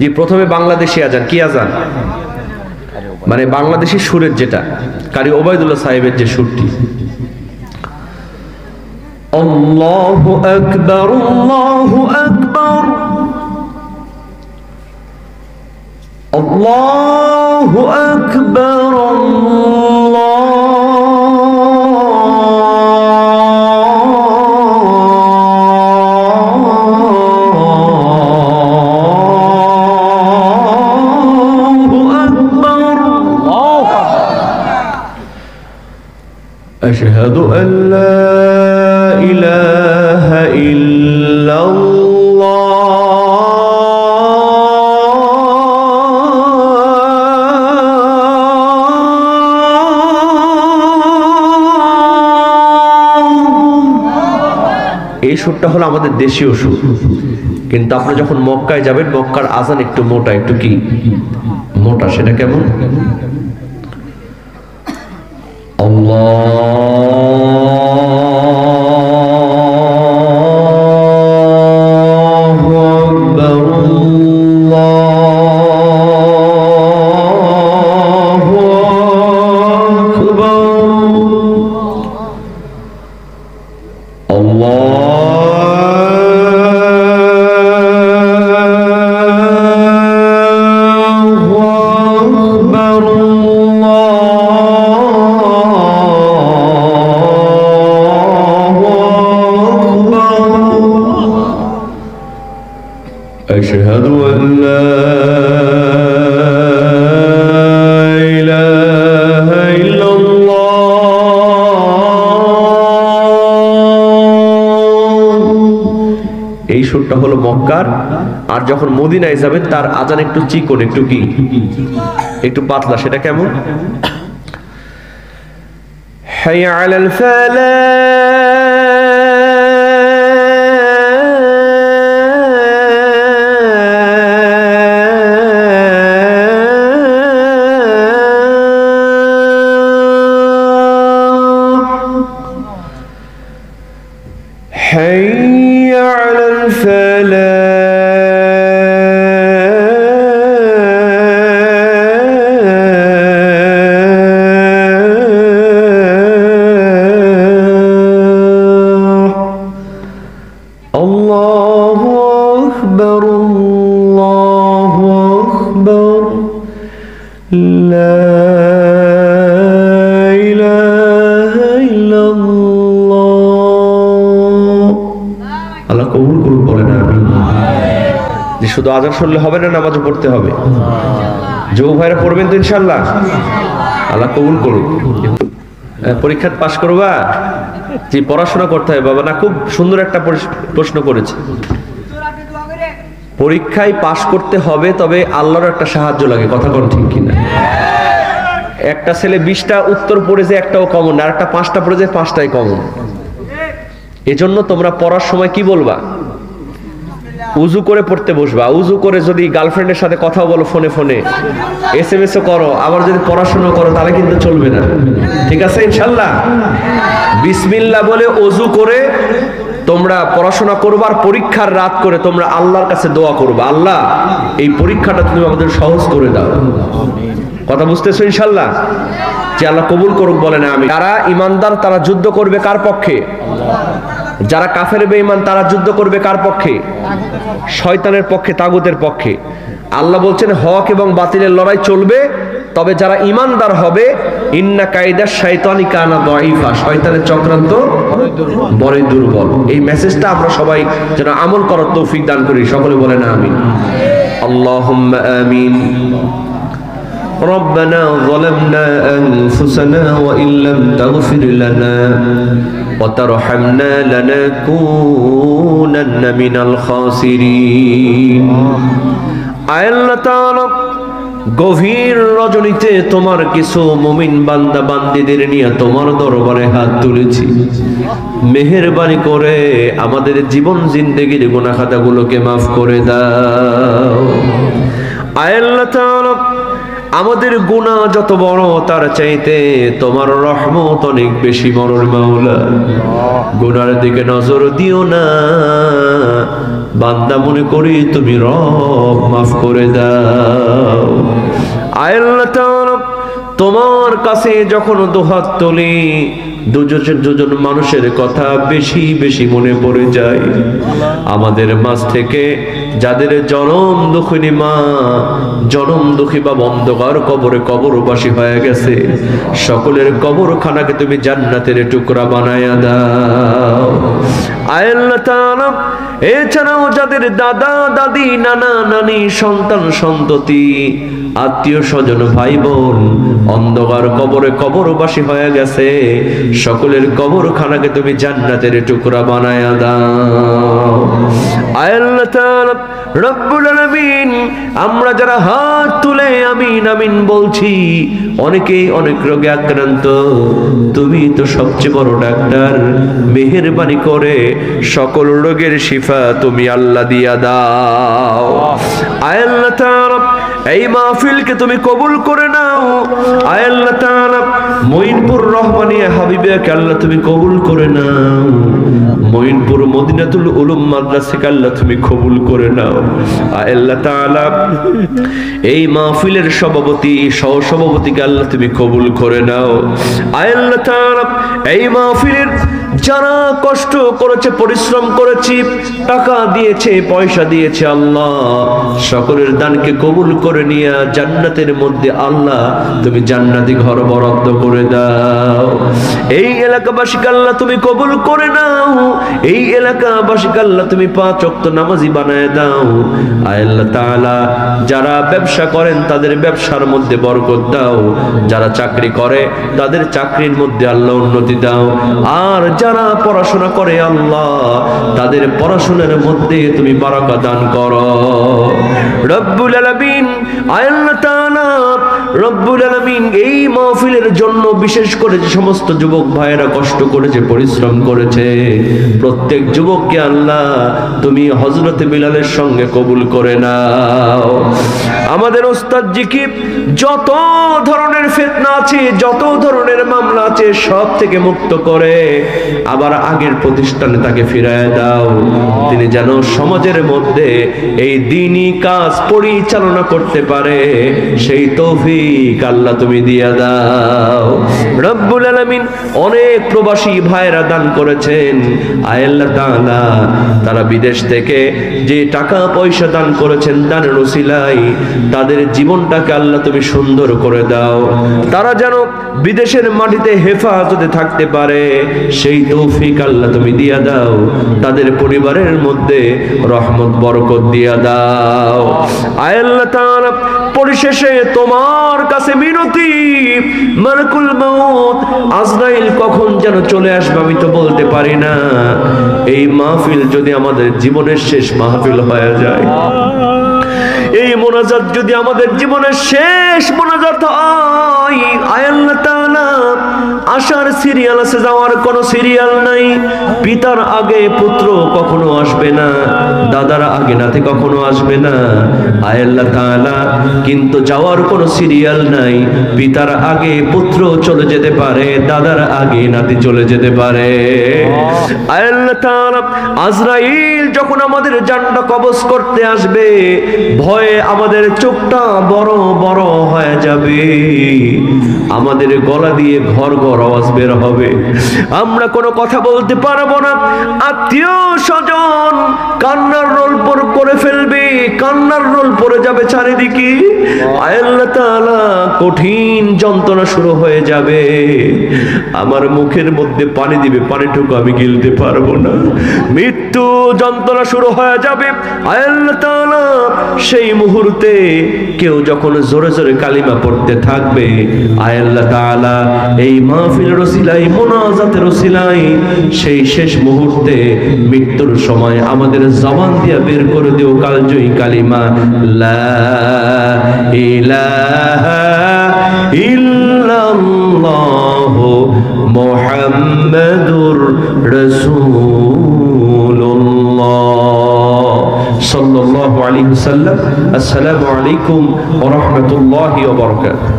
যে প্রথমে বাংলাদেশি আজান, কি আজান? মানে বাংলাদেশি সুরের যেটা, কারি ওবায়দুল্লাহ সাহেবের যে সুরটি। আল্লাহু আকবার, আল্লাহু আকবার, আল্লাহু আকবার, أشهد أن لا إله إلا এই সুরটা হলো আমাদের দেশীয় সুর, কিন্তু আপনি যখন মক্কায় যাবেন, মক্কার আজান একটু মোটা, একটু কি মোটা, সেটা কেমন? আল্লাহু আকবার, আল্লাহু আকবার, আল্লাহু আকবার, أشهد أن لا إله إلا الله। এই সুরটা হলো মক্কার। আর যখন মদিনায় যাবেন তার আজান একটু চিকন, একটু কি একটু পাতলা, সেটা কেমন? হাইয়া আলাল ফালাহ, حي على الفلاح، الله أكبر، الله أكبر، لا إله إلا الله। আল্লাহ কবুল করুন, বলেন আমিন। যে শুধু আজান শুনলে হবে না, নামাজও পড়তে হবে। যুবক ভাইরা পড়বেন তো ইনশাআল্লাহ? আল্লাহ কবুল করুন। পরীক্ষায় পাশ করবা? যে পড়াশোনা করতে হবে বাবা। না, খুব সুন্দর একটা প্রশ্ন করেছে। পরীক্ষায় পাশ করতে হবে, তবে আল্লাহর একটা সাহায্য লাগে, কথা কোন ঠিক কিনা? একটা ছেলে 20টা উত্তর পড়েছে, একটাও কমন, আর একটা 5টা পড়েছে, 5টাই কমন। এজন্য তোমরা পড়ার সময় কি বলবা? উজু করে পড়তে বসবা। উজু করে যদি গার্লফ্রেন্ডের সাথে কথা বলো, ফোনে ফোনে SMS করো, আবার যদি পড়াশোনা করো, তাহলে কিন্তু চলবে না। ঠিক আছে ইনশাআল্লাহ? বিসমিল্লাহ বলে ওযু করে তোমরা পড়াশোনা করবা, আর পরীক্ষার রাত করে তোমরা আল্লাহর কাছে দোয়া করবা, আল্লাহ এই পরীক্ষাটা তুমি আমাদের সহজ করে দাও। কথা বুঝতেছো ইনশাআল্লাহ? যে আল্লাহ কবুল করুক, বলেন আমিন। যারা ইমানদার তারা যুদ্ধ করবে কার পক্ষে? যারা কাফের বেঈমান তারা যুদ্ধ করবে কার পক্ষে? শয়তানের পক্ষে, তাগুতের পক্ষে। আল্লাহ বলছেন হক এবং বাতিলের লড়াই চলবে, তবে যারা ইমানদার হবে, ইন্না কায়দা শাইতানি কানা দাঈফা, শয়তানের চক্রান্ত বড়ই দুর্বল। এই মেসেজটা আমরা সবাই যেন আমল করার তৌফিক দান করি, সকলে বলেন আমিন। আল্লাহুম্মা আমিন। ربنا ظلمنا أنفسنا وإن لم تغفر لنا وترحمنا لنكونن من الخاسرين। আল্লাহ তাআলা গভীর রজনীতে তোমার কিছু মুমিন বান্দা বান্দীদের নিয়ে তোমার দরবারে হাত তুলেছি, মেহেরবানি করে আমাদের জীবন জিন্দেগির গুনাহ খাতাগুলোকে মাফ করে দাও। আল্লাহ তাআলা আমাদের গুনাহ যত বড় তার চাইতে তোমার রহমত অনেক বেশি বড় মাওলা। গুনার দিকে নজর দিও না, বান্দা মনে করি তুমি রব, মাফ করে দাও। আয় আল্লাহ তাআলা, তোমার কাছে যখন দুহাত তুলি দুজন মানুষের কথা বেশি বেশি মনে পড়ে যায়। আমাদের মাঝ থেকে যাদের জনম দুঃখিনী মা, জনম দুঃখী বা অন্ধকার কবরে কবরবাসী হয়ে গেছে, সকলের কবরখানাকে তুমি জান্নাতের টুকরা বানায়া দাও। আয় আল্লাহ তাআলা, এছাড়াও যাদের দাদা দাদি, নানা নানি, সন্তান সন্ততি, আত্মীয় স্বজন, ভাই বোন অন্ধকার কবরে কবরবাসী হয়ে গেছে, সকলের কবরখানাকে তুমি জান্নাতের টুকরা বানায়া দাও। আয় আল্লাহ তাআলা রব্বুল আলামিন, আমরা যারা হাত তুলে আমিন আমিন বলছি, অনেকেই অনেক রোগে আক্রান্ত, তুমি তো সবচেয়ে বড় ডাক্তার, মেহেরবানি করে সকল রোগের শিফা তুমি আল্লাহ দিয়া দাও। আয় আল্লাহ তাআলা, এই মাহফিলকে তুমি কবুল করে নাও। আয় আল্লাহ তাআলা, মঈনপুর রহমানিয়া হাবিবিয়াকে আল্লাহ তুমি কবুল করে নাও। মঈনপুর মদিনাতুল উলুম মাদ্রাসাকে আল্লাহ তুমি কবুল করে নাও। আয় আল্লাহ তাআলা, এই মাহফিলের সভাপতি সহ সভাপতিকে আল্লাহ তুমি কবুল করে নাও। আয় আল্লাহ তাআলা, এই মাহফিলের যারা কষ্ট করেছে, পরিশ্রম করেছি, টাকা দিয়েছে, পয়সা দিয়েছে, আল্লাহ সকলের দানকে কবুল করে নিয়ে জান্নাতের মধ্যে আল্লাহ তুমি জান্নাতি ঘর বরাদ্দ করে দাও। এই এলাকাবাসীকে আল্লাহ তুমি কবুল করে নাও। এই এলাকাবাসীকে আল্লাহ তুমি 5 ওয়াক্ত নামাজি বানায় দাও। আয় আল্লাহ তাআলা, যারা ব্যবসা করেন তাদের ব্যবসার মধ্যে বরকত দাও, যারা চাকরি করে তাদের চাকরির মধ্যে আল্লাহ উন্নতি দাও, আর যারা পড়াশোনা করে আল্লাহ তাদের পড়াশোনার মধ্যে তুমি বারাকা দান করো রব্বুল আলামিন। আয় আল্লাহ তাআলা রব্বুল আলামিন, এই মাহফিলের জন্য বিশেষ করে যে সমস্ত যুবক ভাইয়েরা কষ্ট করেছে, পরিশ্রম করেছে, প্রত্যেক যুবককে আল্লাহ তুমি হযরত বিলালের সঙ্গে কবুল করে নাও। আমাদের ওস্তাদ জি কি যত ধরনের ফিতনা আছে, যত ধরনের মামলা আছে, সব থেকে মুক্ত করে আবার আগের প্রতিষ্ঠানে তাকে ফিরায় দাও। তিনি যেন সমাজের মধ্যে এই দ্বীনি কাজ পরিচালনা করতে পারে, সেই তৌফিক আল্লাহ তুমি দিয়া দাও রব্বুল আলামিন। অনেক প্রবাসী ভাইরা দান করেছেন, আয় আল্লাহ তাআলা তারা বিদেশ থেকে যে টাকা পয়সা দান করেছেন, দানের উসিলায় তাদের জীবনটাকে আল্লাহ তুমি সুন্দর করে দাও, তারা যেন বিদেশের মাটিতে হেফাজতে থাকতে পারে, সেই তৌফিক আল্লাহ তুমি দিয়া দাও। তাদের পরিবারের মধ্যে রহমত বরকত দিয়া দাও। আয় আল্লাহ তাআলা, পরিশেষে তোমার কাছে মিনতি, মালাকুল মউত আজরাইল কখন যেন চলে আসবে আমি তো বলতে পারি না। এই মাহফিল যদি আমাদের জীবনের শেষ মাহফিল হয়ে যায়, এই মোনাজাত যদি আমাদের জীবনের শেষ মোনাজাত হয়, আয় আল্লাহ তাআলা, আসার সিরিয়াল আছে, যাওয়ার কোনো সিরিয়াল নাই। পিতার আগে পুত্র কখনো আসবে না, দাদার আগে নাতি কখনো আসবে না, আয় আল্লাহ তাআলা, কিন্তু যাওয়ার কোনো সিরিয়াল নাই। পিতার আগে পুত্র চলে যেতে পারে, দাদার আগে নাতি চলে যেতে পারে। আয় আল্লাহ তাআলা, আজরাইল যখন আমাদের জানটা কবজ করতে আসবে, ভয়ে আমাদের চোখটা বড় বড় হয়ে যাবে, আমাদের গলা দিয়ে ঘর ঘর আওয়াজ বের হবে, আমরা কোনো কথা বলতে পারবো না। আত্মীয় স্বজন কান্নার রোল করে ফেলবে, কান্নার রোল পড়ে যাবে চারিদিকে। আয় আল্লাহ তাআলা, কঠিন যন্ত্রণা শুরু হয়ে যাবে, আমার মুখের মধ্যে পানি দিবে, পানিটুকু আমি গিলতে পারবো না, মৃত্যু যন্ত্রণা শুরু হয়ে যাবে। আয় আল্লাহ তাআলা, সেই মুহূর্তে কেউ যখন জোরে জোরে কালিমা পড়তে থাকবে, আয় আল্লাহ তাআলা, এই মাহফিলের ওসিলায়, মুনাজাতের ওসিলায়, সেই শেষ মুহূর্তে মৃত্যুর সময় আমাদের জবান দিয়ে বের করে দিও কালজয়ী কালিমা, লা ইলাহা ইল্লাল্লাহু মুহাম্মাদুর রাসূলুল্লাহ সাল্লাল্লাহু আলাইহি ওয়াসাল্লাম। আসসালামু আলাইকুম ওয়া রাহমাতুল্লাহি ওয়া বারাকাতুহু।